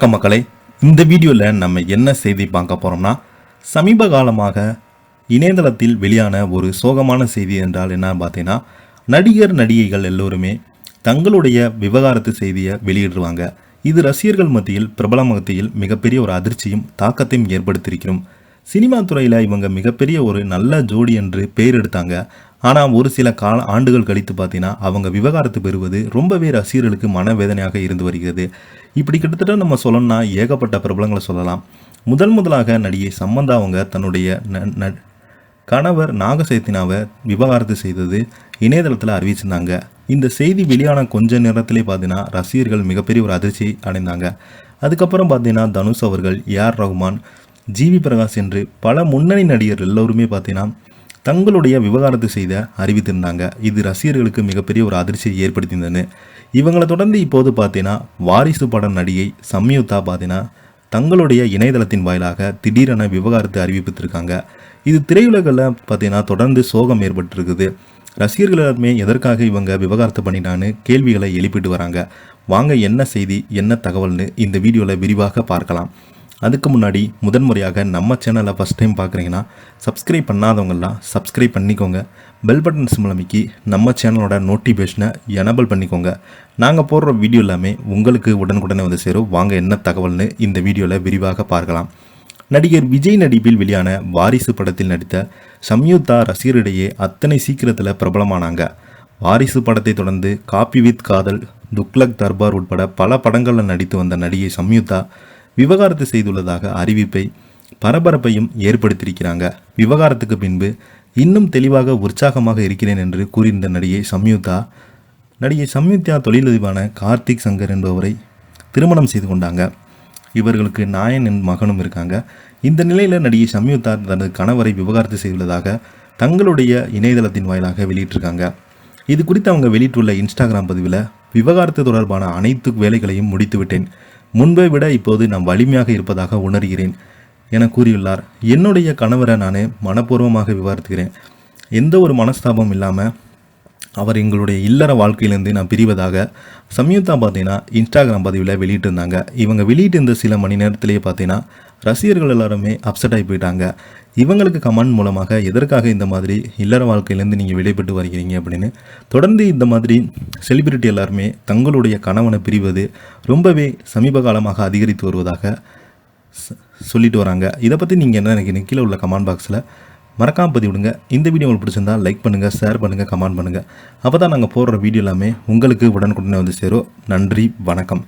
மக்களே, இந்த வீடியோவில் நம்ம என்ன செய்தி பார்க்க போகிறோம்னா, சமீப காலமாக இணையதளத்தில் வெளியான ஒரு சோகமான செய்தி என்றால் என்ன பார்த்தீங்கன்னா, நடிகர் நடிகைகள் எல்லோருமே தங்களுடைய விவகாரத்து செய்தியை வெளியிடுவாங்க. இது ரசிகர்கள் மத்தியில் பிரபல மத்தியில் மிகப்பெரிய ஒரு அதிர்ச்சியும் தாக்கத்தையும் ஏற்படுத்தியிருக்கிறோம். சினிமா துறையில் இவங்க மிகப்பெரிய ஒரு நல்ல ஜோடி என்று பெயர் எடுத்தாங்க. ஆனால் ஒரு சில ஆண்டுகள் கழித்து பார்த்தீங்கன்னா அவங்க விவகாரத்து பெறுவது ரொம்பவே ரசிகர்களுக்கு மனவேதனையாக இருந்து வருகிறது. இப்படி கிட்டத்தட்ட நம்ம சொல்லணும்னா ஏகப்பட்ட பிரபலங்களை சொல்லலாம். முதலாக நடிகை சம்மந்தா அவங்க தன்னுடைய கணவர் நாகசைத்தினாவை விவகாரத்து செய்தது இணையதளத்தில் அறிவிச்சிருந்தாங்க. இந்த செய்தி வெளியான கொஞ்ச நேரத்திலே பார்த்தீங்கன்னா ரசிகர்கள் மிகப்பெரிய ஒரு அதிர்ச்சி அடைந்தாங்க. அதுக்கப்புறம் பார்த்தீங்கன்னா தனுஷ் அவர்கள், ஏஆர் ரகுமான், ஜிவி பிரகாஷ் என்று பல முன்னணி நடிகர் எல்லோருமே பார்த்தீங்கன்னா தங்களுடைய விவகாரத்து செய்த அறிவித்திருந்தாங்க. இது ரசிகர்களுக்கு மிகப்பெரிய ஒரு அதிர்ச்சியை ஏற்படுத்தியிருந்தது. இவங்களை தொடர்ந்து இப்போது பார்த்தீங்கன்னா வாரிசு படம் நடிகை சம்யுக்தா பார்த்தீங்கன்னா தங்களுடைய இணையதளத்தின் வாயிலாக திடீரென விவகாரத்தை அறிவிப்பித்திருக்காங்க. இது திரையுலகில் பார்த்தீங்கன்னா தொடர்ந்து சோகம் ஏற்பட்டிருக்குது. ரசிகர்கள் எல்லாருமே எதற்காக இவங்க விவகாரத்தை பண்ணிட்டான்னு கேள்விகளை எழுப்பிட்டு வராங்க. வாங்க என்ன செய்தி என்ன தகவல்னு இந்த வீடியோவில் விரிவாக பார்க்கலாம். அதுக்கு முன்னாடி முதன்முறையாக நம்ம சேனலை ஃபஸ்ட் டைம் பார்க்குறீங்கன்னா சப்ஸ்கிரைப் பண்ணாதவங்களாம் சப்ஸ்கிரைப் பண்ணிக்கோங்க. பெல் பட்டன் சிம்பிள் அமைக்கி நம்ம சேனலோட நோட்டிஃபிகேஷனை எனபிள் பண்ணிக்கோங்க. நாங்கள் போடுற வீடியோ எல்லாமே உங்களுக்கு உடனுக்குடனே வந்து சேரும். வாங்க என்ன தகவல்னு இந்த வீடியோவில் விரிவாக பார்க்கலாம். நடிகர் விஜய் நடிப்பில் வெளியான வாரிசு படத்தில் நடித்த சம்யுக்தா ரசிகரிடையே அத்தனை சீக்கிரத்தில் பிரபலமானாங்க. வாரிசு படத்தை தொடர்ந்து காப்பி வித் காதல், துக்ளக் தர்பார் உட்பட பல படங்களில் நடித்து வந்த நடிகை சம்யுக்தா விவகாரத்து செய்துள்ளதாக அறிவிப்பை பரபரப்பையும் ஏற்படுத்தியிருக்கிறாங்க. விவகாரத்துக்கு பின்பு இன்னும் தெளிவாக உற்சாகமாக இருக்கிறேன் என்று கூறியிருந்த நடிகை சம்யுக்தா தொழிலதிபரான கார்த்திக் சங்கர் என்பவரை திருமணம் செய்து கொண்டாங்க. இவர்களுக்கு நாயன் என் மகனும் இருக்காங்க. இந்த நிலையில் நடிகை சம்யுக்தா தனது கணவரை விவகாரத்து செய்துள்ளதாக தங்களுடைய இணையதளத்தின் வாயிலாக வெளியிட்டிருக்காங்க. இது குறித்து அவங்க வெளியிட்டுள்ள இன்ஸ்டாகிராம் பதிவில், விவகாரத்து தொடர்பான அனைத்து வேலைகளையும் முடித்துவிட்டேன். முன்பை விட இப்போது நான் வலிமையாக இருப்பதாக உணர்கிறேன் என கூறியுள்ளார். என்னுடைய கணவரை நான் மனப்பூர்வமாக விவாதிக்கிறேன். எந்த ஒரு மனஸ்தாபம் இல்லாமல் அவர் எங்களுடைய இல்லற வாழ்க்கையிலேருந்து நான் பிரிவதாக சம்யுக்தா பார்த்தீங்கன்னா இன்ஸ்டாகிராம் பதிவில் வெளியிட்டிருந்தாங்க. இவங்க வெளியிட்டிருந்த சில மணி நேரத்திலேயே பார்த்தீங்கன்னா ரசிகர்கள் எல்லாருமே அப்செட் ஆகி போயிட்டாங்க. இவங்களுக்கு கமெண்ட் மூலமாக எதற்காக இந்த மாதிரி இல்லற வாழ்க்கையிலேருந்து நீங்கள் விடைபெற்று வருகிறீங்க அப்படின்னு தொடர்ந்து இந்த மாதிரி செலிபிரிட்டி எல்லாருமே தங்களுடைய கணவனை பிரிவது ரொம்பவே சமீப காலமாக அதிகரித்து வருவதாக சொல்லிட்டு வராங்க. இதை பற்றி நீங்கள் என்ன நினைக்கிறீங்க? கீழே உள்ள கமெண்ட் பாக்ஸில் மறக்காமல் பதிவிடுங்க. இந்த வீடியோ உங்களுக்கு பிடிச்சிருந்தா லைக் பண்ணுங்கள், ஷேர் பண்ணுங்கள், கமெண்ட் பண்ணுங்கள். அப்போ தான் நாங்கள் போடுற வீடியோ எல்லாமே உங்களுக்கு உடனுக்குடனே வந்து சேரும். நன்றி, வணக்கம்.